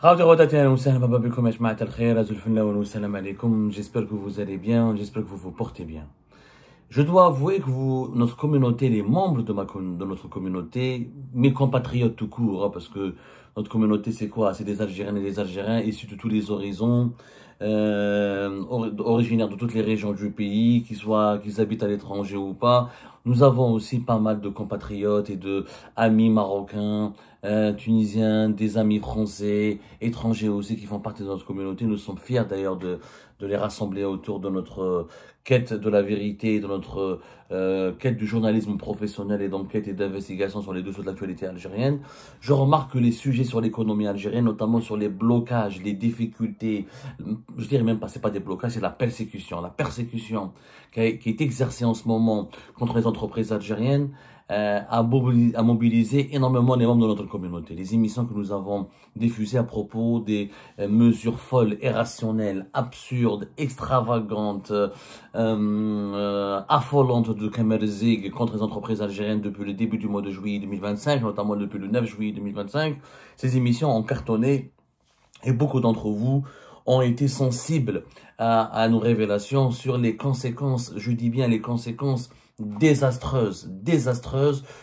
J'espère que vous allez bien, j'espère que vous vous portez bien. Je dois avouer que notre communauté, les membres de notre communauté, mes compatriotes tout court, hein, parce que notre communauté c'est quoi? C'est des Algériennes et des Algériens issus de tous les horizons, originaires de toutes les régions du pays, qu'ils habitent à l'étranger ou pas. Nous avons aussi pas mal de compatriotes et de amis marocains, tunisiens, des amis français, étrangers aussi qui font partie de notre communauté. Nous sommes fiers d'ailleurs de les rassembler autour de notre quête de la vérité, de notre quête du journalisme professionnel et d'enquête et d'investigation sur les dessous de l'actualité algérienne. Je remarque que les sujets sur l'économie algérienne, notamment sur les blocages, les difficultés, je dirais même pas, c'est pas des blocages, c'est la persécution. La persécution qui est exercée en ce moment contre les entreprises algériennes, a mobilisé énormément les membres de notre communauté. Les émissions que nous avons diffusées à propos des mesures folles, irrationnelles, absurdes, extravagantes, affolantes de Kamer Zig contre les entreprises algériennes depuis le début du mois de juillet 2025, notamment depuis le 9 juillet 2025, ces émissions ont cartonné et beaucoup d'entre vous ont été sensibles à nos révélations sur les conséquences, je dis bien les conséquences désastreuses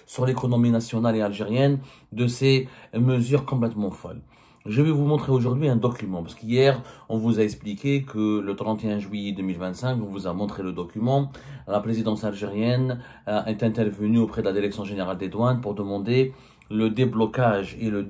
sur l'économie nationale et algérienne de ces mesures complètement folles. Je vais vous montrer aujourd'hui un document, parce qu'hier, on vous a expliqué que le 31 juillet 2025, on vous a montré le document, la présidence algérienne est intervenue auprès de la Direction générale des douanes pour demander le déblocage et le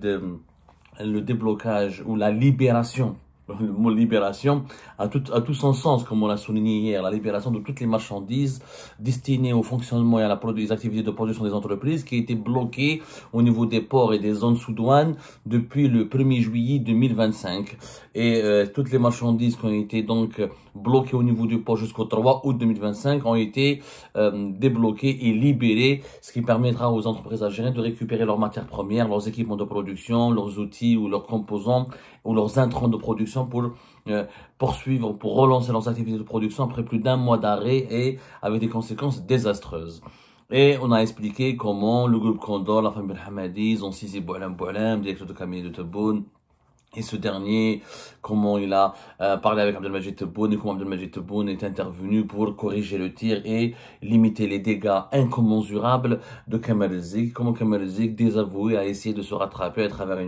déblocage ou la libération. Le mot libération a tout son sens, comme on l'a souligné hier, la libération de toutes les marchandises destinées au fonctionnement et à les activités de production des entreprises qui étaient bloquées au niveau des ports et des zones sous douane depuis le 1er juillet 2025. Et toutes les marchandises qui ont été donc bloquées au niveau du port jusqu'au 3 août 2025 ont été débloquées et libérées, ce qui permettra aux entreprises algériennes de récupérer leurs matières premières, leurs équipements de production, leurs outils ou leurs composants ou leurs intrants de production pour poursuivre, pour relancer leurs activités de production après plus d'un mois d'arrêt et avec des conséquences désastreuses. Et on a expliqué comment le groupe Condor, la famille Hamadi, ils ont saisi Boualam, directeur de cabinet de Tebboune, et ce dernier, comment il a parlé avec Abdelmajid Tebboune et comment Abdelmajid Tebboune est intervenu pour corriger le tir et limiter les dégâts incommensurables de Kamer Zig. Comment Kamer Zig, désavoué, a essayé de se rattraper à travers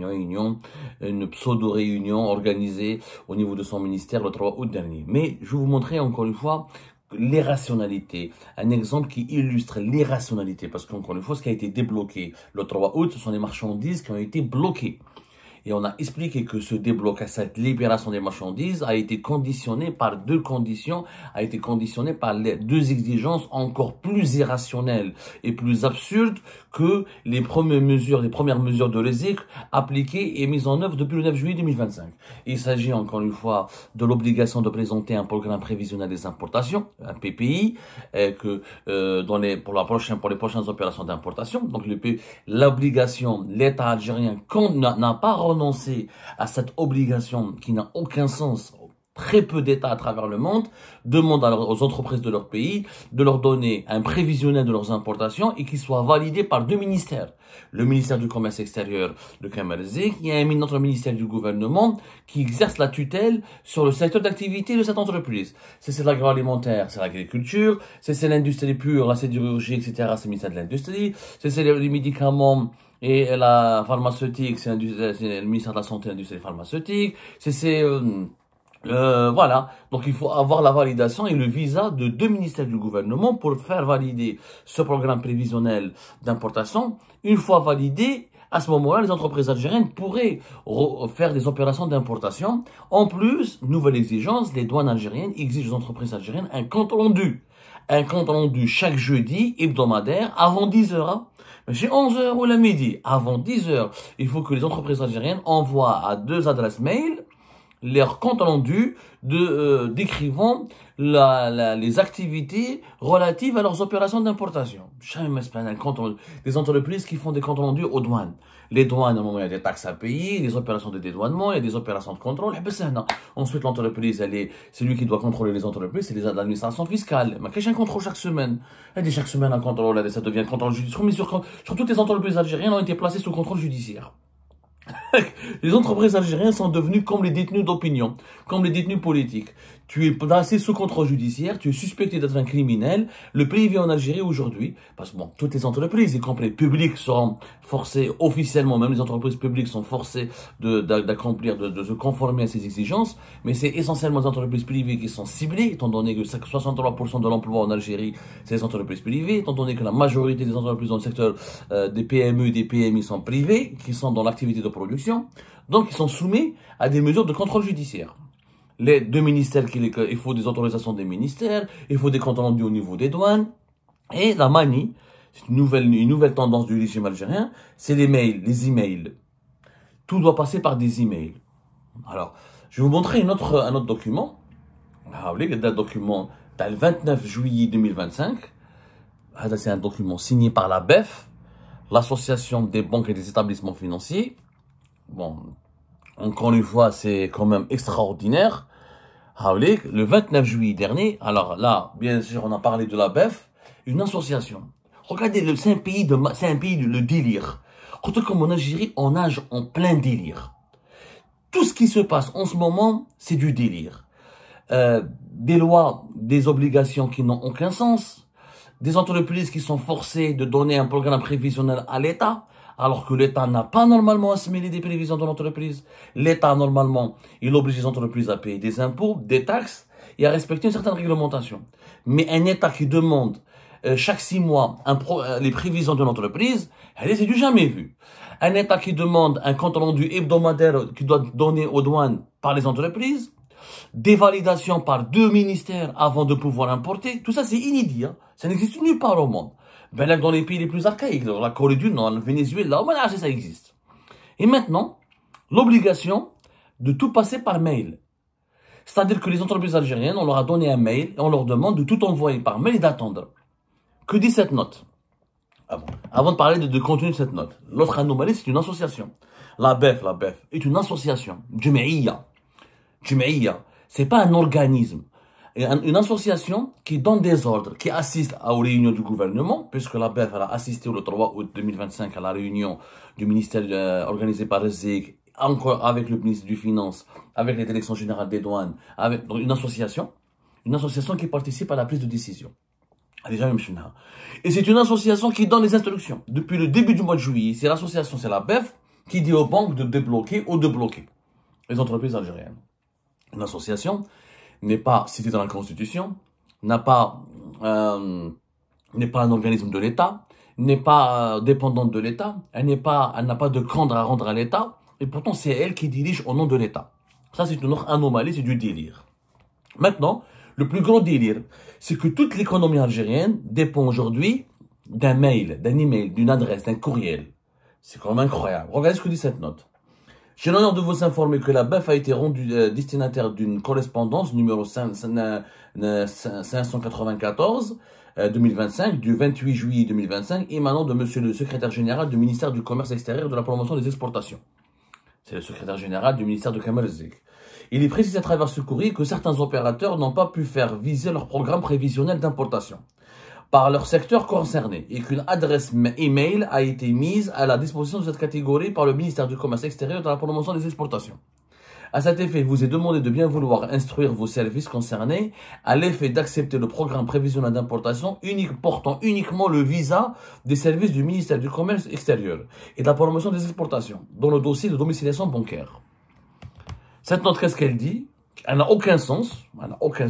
une pseudo-réunion organisée au niveau de son ministère le 3 août dernier. Mais je vais vous montrer encore une fois l'irrationalité, un exemple qui illustre l'irrationalité, parce qu'encore une fois, ce qui a été débloqué le 3 août, ce sont les marchandises qui ont été bloquées. Et on a expliqué que ce déblocage, cette libération des marchandises a été conditionné par deux conditions, a été conditionné par les deux exigences encore plus irrationnelles et plus absurdes que les premières mesures de l'ESIC appliquées et mises en œuvre depuis le 9 juillet 2025. Il s'agit encore une fois de l'obligation de présenter un programme prévisionnel des importations, un PPI, pour les prochaines opérations d'importation. Donc l'obligation, l'État algérien n'a pas renoncer à cette obligation qui n'a aucun sens. Très peu d'États à travers le monde demandent aux entreprises de leur pays de leur donner un prévisionnel de leurs importations et qu'il soit validé par deux ministères. Le ministère du Commerce extérieur de Kamer Zig et un autre ministère du gouvernement qui exerce la tutelle sur le secteur d'activité de cette entreprise. C'est l'agroalimentaire, c'est l'agriculture, c'est l'industrie pure, la sidérurgie, etc. C'est le ministère de l'Industrie, c'est les médicaments et la pharmaceutique, c'est le ministère de la Santé et de l'Industrie pharmaceutique. Voilà, donc il faut avoir la validation et le visa de deux ministères du gouvernement pour faire valider ce programme prévisionnel d'importation. Une fois validé, à ce moment-là, les entreprises algériennes pourraient faire des opérations d'importation. En plus, nouvelle exigence, les douanes algériennes exigent aux entreprises algériennes un compte rendu. Un compte rendu chaque jeudi hebdomadaire avant 10 heures. Chez 11 heures ou la midi, avant 10 heures, il faut que les entreprises algériennes envoient à deux adresses mail leur compte rendu décrivant les activités relatives à leurs opérations d'importation. Des entreprises qui font des comptes rendus aux douanes. Les douanes, à un moment, il y a des taxes à payer, des opérations de dédouanement, il y a des opérations de contrôle. Ensuite, l'entreprise, c'est lui qui doit contrôler les entreprises, c'est l'administration fiscale. Mais qu'est-ce qu'un contrôle chaque semaine? Chaque semaine, un contrôle, ça devient un contrôle judiciaire. Mais sur toutes les entreprises algériennes ont été placées sous contrôle judiciaire. Les entreprises algériennes sont devenues comme les détenus d'opinion, comme les détenus politiques. Tu es placé sous contrôle judiciaire, tu es suspecté d'être un criminel. Le privé en Algérie aujourd'hui, parce que bon, toutes les entreprises, y compris publiques, seront forcées officiellement, même les entreprises publiques sont forcées d'accomplir, de se conformer à ces exigences, mais c'est essentiellement les entreprises privées qui sont ciblées, étant donné que 63% de l'emploi en Algérie, c'est les entreprises privées, étant donné que la majorité des entreprises dans le secteur des PME et des PMI sont privées, qui sont dans l'activité de production, donc ils sont soumis à des mesures de contrôle judiciaire. Les deux ministères, il faut des autorisations des ministères, il faut des comptes rendus au niveau des douanes. Et la manie, c'est une nouvelle tendance du régime algérien, c'est les mails, les emails. Tout doit passer par des emails. Alors, je vais vous montrer un autre document. Le document du 29 juillet 2025. C'est un document signé par la BEF, l'Association des banques et des établissements financiers. Bon, encore une fois, c'est quand même extraordinaire. Le 29 juillet dernier, alors là, bien sûr, on a parlé de la BEF, une association. Regardez, c'est un pays de délire. Regardez comme en Algérie, on nage en plein délire. Tout ce qui se passe en ce moment, c'est du délire. Des lois, des obligations qui n'ont aucun sens, des entreprises qui sont forcées de donner un programme prévisionnel à l'État, alors que l'État n'a pas normalement à se mêler des prévisions de l'entreprise. L'État, normalement, il oblige les entreprises à payer des impôts, des taxes et à respecter une certaine réglementation. Mais un État qui demande chaque 6 mois les prévisions de l'entreprise, c'est du jamais vu. Un État qui demande un compte rendu hebdomadaire qui doit donner aux douanes par les entreprises, des validations par 2 ministères avant de pouvoir importer, tout ça c'est inédit. Hein. Ça n'existe nulle part au monde. Ben, dans les pays les plus archaïques, la Corée du Nord, le Venezuela, ça existe. Et maintenant, l'obligation de tout passer par mail. C'est-à-dire que les entreprises algériennes, on leur a donné un mail et on leur demande de tout envoyer par mail et d'attendre. Que dit cette note? Avant de parler de contenu de cette note, l'autre anomalie, c'est une association. La BEF est une association. Jum'iyya, c'est pas un organisme. Une association qui donne des ordres, qui assiste aux réunions du gouvernement, puisque la BEF a assisté le 3 août 2025 à la réunion du ministère organisée par le ZIC, encore avec le ministre du Finance, avec les directions générales des douanes, avec donc une association qui participe à la prise de décision. Et c'est une association qui donne les instructions. Depuis le début du mois de juillet, c'est l'association, c'est la BEF, qui dit aux banques de débloquer ou de bloquer les entreprises algériennes. Une association n'est pas citée dans la Constitution, n'est pas un organisme de l'État, n'est pas dépendante de l'État, elle n'a pas de compte à rendre à l'État, et pourtant c'est elle qui dirige au nom de l'État. Ça c'est une autre anomalie, c'est du délire. Maintenant, le plus gros délire, c'est que toute l'économie algérienne dépend aujourd'hui d'un mail, d'un email, d'une adresse, d'un courriel. C'est quand même incroyable. Regardez ce que dit cette note. J'ai l'honneur de vous informer que la BEF a été rendue destinataire d'une correspondance numéro 594 2025 du 28 juillet 2025 émanant de monsieur le secrétaire général du ministère du Commerce extérieur et de la promotion des exportations. C'est le secrétaire général du ministère de Kamerzik. Il est précisé à travers ce courrier que certains opérateurs n'ont pas pu faire viser leur programme prévisionnel d'importation par leur secteur concerné et qu'une adresse email a été mise à la disposition de cette catégorie par le ministère du Commerce extérieur dans la promotion des exportations. À cet effet, il vous est demandé de bien vouloir instruire vos services concernés à l'effet d'accepter le programme prévisionnel d'importation portant uniquement le visa des services du ministère du Commerce extérieur et de la promotion des exportations dans le dossier de domiciliation bancaire. Cette note, qu'est-ce qu'elle dit? Elle n'a aucun sens.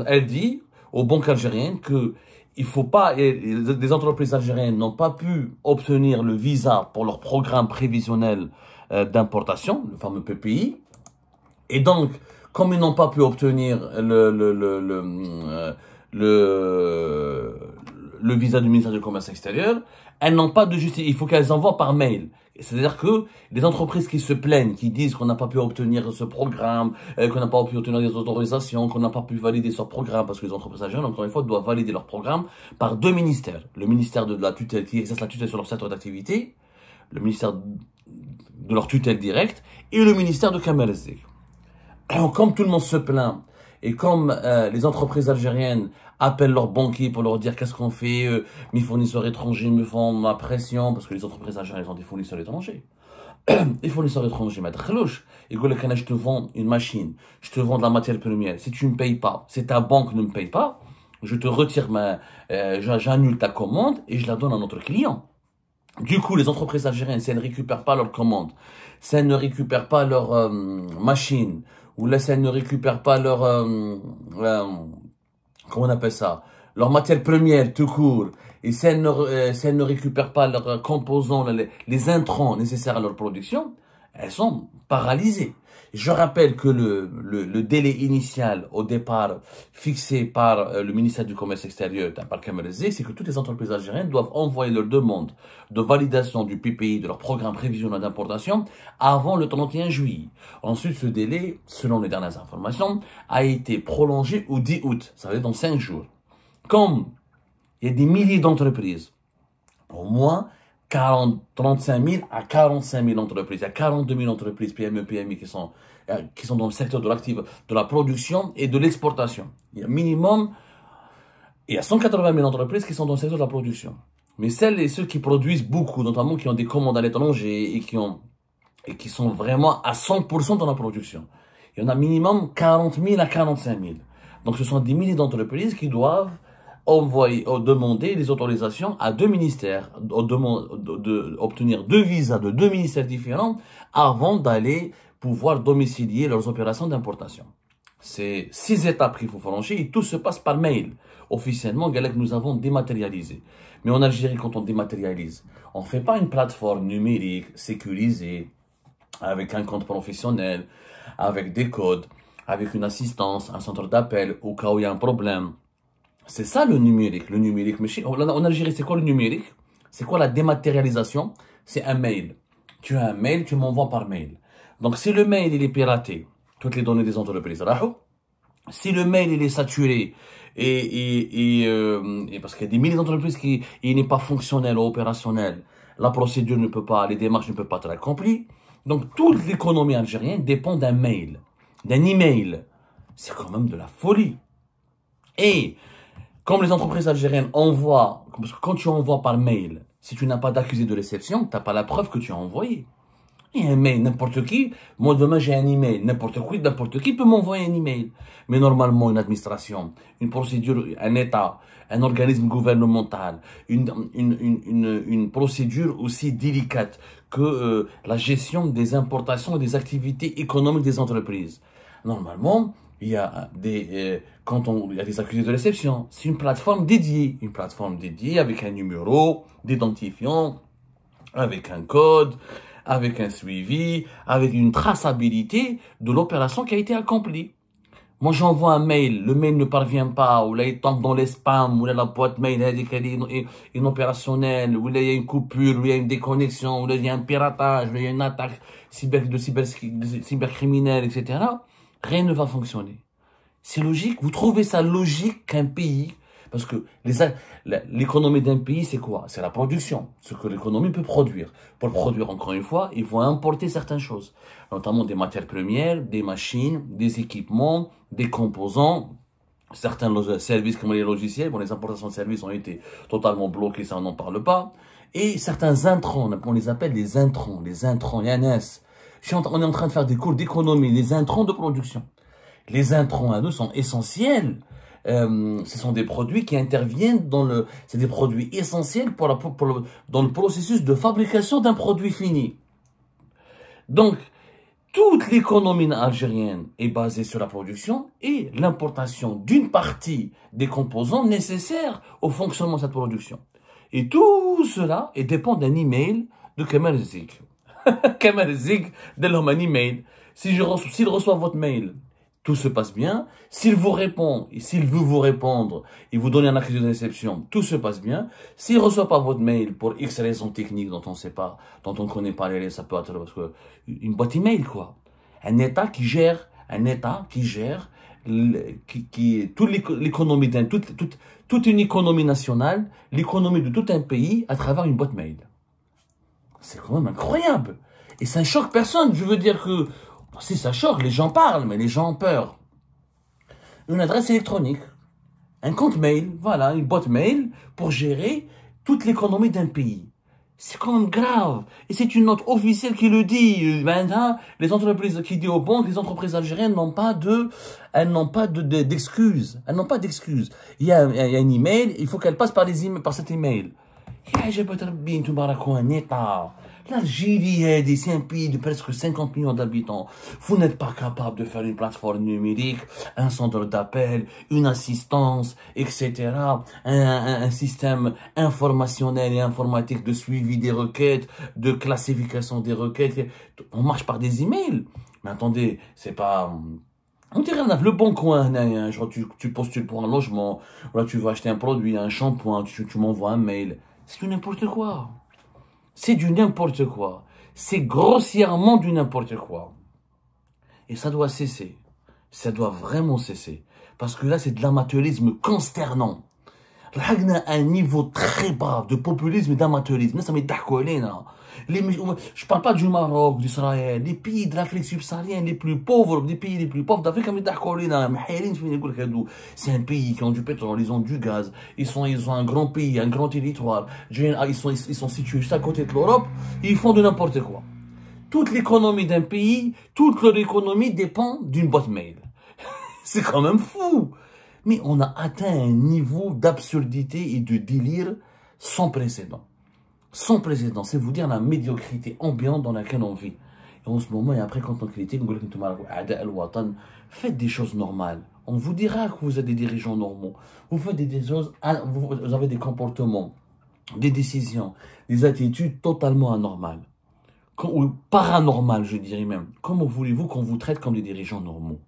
Elle dit aux banques algériennes que les entreprises algériennes n'ont pas pu obtenir le visa pour leur programme prévisionnel d'importation, le fameux PPI. Et donc, comme ils n'ont pas pu obtenir le visa du ministère du Commerce extérieur, elles n'ont pas de justice. Il faut qu'elles envoient par mail. C'est-à-dire que les entreprises qui se plaignent, qui disent qu'on n'a pas pu obtenir ce programme, qu'on n'a pas pu obtenir des autorisations, qu'on n'a pas pu valider ce programme, parce que les entreprises algériennes, encore une fois, doivent valider leur programme par 2 ministères. Le ministère de la tutelle, qui exerce la tutelle sur leur secteur d'activité, le ministère de leur tutelle directe, et le ministère de Kamerzik. Comme tout le monde se plaint, et comme les entreprises algériennes appellent leurs banquiers pour leur dire qu'est-ce qu'on fait, mes fournisseurs étrangers me font ma pression, parce que les entreprises algériennes ont des fournisseurs étrangers. les fournisseurs étrangers, je te vends une machine, je te vends de la matière première. Si tu ne me payes pas, si ta banque ne me paye pas, je te retire j'annule ta commande et je la donne à notre client. Du coup, les entreprises algériennes, si elles ne récupèrent pas leurs commandes, si elles ne récupèrent pas leurs machines, ou là, si elles ne récupèrent pas comment on appelle ça, leur matière première tout court, et si elles ne récupèrent pas leurs composants, les intrants nécessaires à leur production, elles sont paralysées. Je rappelle que le délai initial au départ fixé par le ministère du Commerce extérieur, par Kamel Zé, c'est que toutes les entreprises algériennes doivent envoyer leur demande de validation du PPI, de leur programme prévisionnel d'importation, avant le 31 juillet. Ensuite, ce délai, selon les dernières informations, a été prolongé au 10 août, ça veut dire dans 5 jours. Comme il y a des milliers d'entreprises, au moins 35 000 à 45 000 entreprises. Il y a 42 000 entreprises PME, PMI qui sont dans le secteur de la production et de l'exportation. Il y a 180 000 entreprises qui sont dans le secteur de la production. Mais celles et ceux qui produisent beaucoup, notamment qui ont des commandes à l'étranger et qui sont vraiment à 100% dans la production. Il y en a minimum 40 000 à 45 000. Donc ce sont des milliers d'entreprises qui doivent demander les autorisations à 2 ministères, obtenir 2 visas de 2 ministères différents avant d'aller pouvoir domicilier leurs opérations d'importation. C'est 6 étapes qu'il faut franchir et tout se passe par mail. Officiellement, Galek, nous avons dématérialisé. Mais en Algérie, quand on dématérialise, on ne fait pas une plateforme numérique sécurisée avec un compte professionnel, avec des codes, avec une assistance, un centre d'appel au cas où il y a un problème. C'est ça le numérique. Le numérique, en Algérie, c'est quoi le numérique? C'est quoi la dématérialisation? C'est un mail. Tu as un mail, tu m'envoies par mail. Donc si le mail il est piraté, toutes les données des entreprises, si le mail il est saturé et parce qu'il y a des milliers d'entreprises qui il n'est pas fonctionnel ou opérationnel, la procédure ne peut pas, les démarches ne peuvent pas être accomplies. Donc toute l'économie algérienne dépend d'un mail, d'un email. C'est quand même de la folie. Et comme les entreprises algériennes envoient, parce que quand tu envoies par mail, si tu n'as pas d'accusé de réception, tu n'as pas la preuve que tu as envoyé. Et un mail, n'importe qui, moi demain j'ai un email, n'importe qui peut m'envoyer un email. Mais normalement, une administration, une procédure, un État, un organisme gouvernemental, une procédure aussi délicate que la gestion des importations et des activités économiques des entreprises. Normalement, il y a il y a des accusés de réception. C'est une plateforme dédiée avec un numéro d'identifiant, avec un code, avec un suivi, avec une traçabilité de l'opération qui a été accomplie. Moi, j'envoie un mail, le mail ne parvient pas, ou là, il tombe dans les spams, ou là, la boîte mail est inopérationnelle, ou là, il y a une coupure, ou il y a une déconnexion, ou là, il y a un piratage, ou là, il y a une attaque cybercriminelle, etc. Rien ne va fonctionner. C'est logique. Vous trouvez ça logique qu'un pays, parce que l'économie d'un pays, c'est quoi? C'est la production, ce que l'économie peut produire. Pour produire, encore une fois, il faut importer certaines choses, notamment des matières premières, des machines, des équipements, des composants, certains services comme les logiciels. Bon, les importations de services ont été totalement bloquées, ça on n'en parle pas. Et certains intrants, on les appelle les intrants, INS. On est en train de faire des cours d'économie, les intrants de production. Les intrants à nous sont essentiels. Ce sont des produits qui interviennent c'est des produits essentiels dans le processus de fabrication d'un produit fini. Donc, toute l'économie algérienne est basée sur la production et l'importation d'une partie des composants nécessaires au fonctionnement de cette production. Et tout cela dépend d'un email de Kamel Zik. Kamel Zik donne un email. S'il reçoit votre mail, tout se passe bien. S'il vous répond, et s'il veut vous répondre, et vous donner un accusé de réception, tout se passe bien. S'il ne reçoit pas votre mail pour X raisons techniques dont on ne sait pas, dont on ne connaît pas ça peut être parce que une boîte email, quoi. Un État qui gère toute l'économie toute une économie nationale, l'économie de tout un pays à travers une boîte mail. C'est quand même incroyable. Et ça ne choque personne. Je veux dire que si ça choque, les gens parlent, mais les gens ont peur. Une adresse électronique, un compte mail, voilà, une boîte mail pour gérer toute l'économie d'un pays. C'est quand même grave. Et c'est une note officielle qui le dit. Maintenant, les entreprises qui disent aux banques, les entreprises algériennes elles n'ont pas d'excuses. Elles n'ont pas d'excuses. Il y a un email, il faut qu'elles passent par cet email. L'Algérie, c'est un pays de presque 50 millions d'habitants. Vous n'êtes pas capable de faire une plateforme numérique, un centre d'appel, une assistance, etc. Un système informationnel et informatique de suivi des requêtes, de classification des requêtes. On marche par des emails. Mais attendez, c'est pas... On dirait le bon coin, genre tu postules pour un logement, ou là tu vas acheter un produit, un shampoing, tu m'envoies un mail. C'est du n'importe quoi. C'est du n'importe quoi. C'est grossièrement du n'importe quoi. Et ça doit cesser. Ça doit vraiment cesser. Parce que là, c'est de l'amateurisme consternant. Là, un niveau très bas de populisme et d'amateurisme. Ça m'est je parle pas du Maroc, d'Israël, les pays de l'Afrique subsaharienne les plus pauvres, les pays les plus pauvres d'Afrique, c'est un pays qui ont du pétrole, ils ont du gaz, ils ont un grand pays, un grand territoire, ils sont situés juste à côté de l'Europe, ils font de n'importe quoi. Toute l'économie d'un pays, toute leur économie dépend d'une boîte mail. C'est quand même fou. Mais on a atteint un niveau d'absurdité et de délire sans précédent. Sans précédent, c'est vous dire la médiocrité ambiante dans laquelle on vit. Et en ce moment, et après, quand on critique, on dit, faites des choses normales. On vous dira que vous êtes des dirigeants normaux. Vous faites des choses, vous avez des comportements, des décisions, des attitudes totalement anormales. Ou paranormales, je dirais même. Comment voulez-vous qu'on vous traite comme des dirigeants normaux?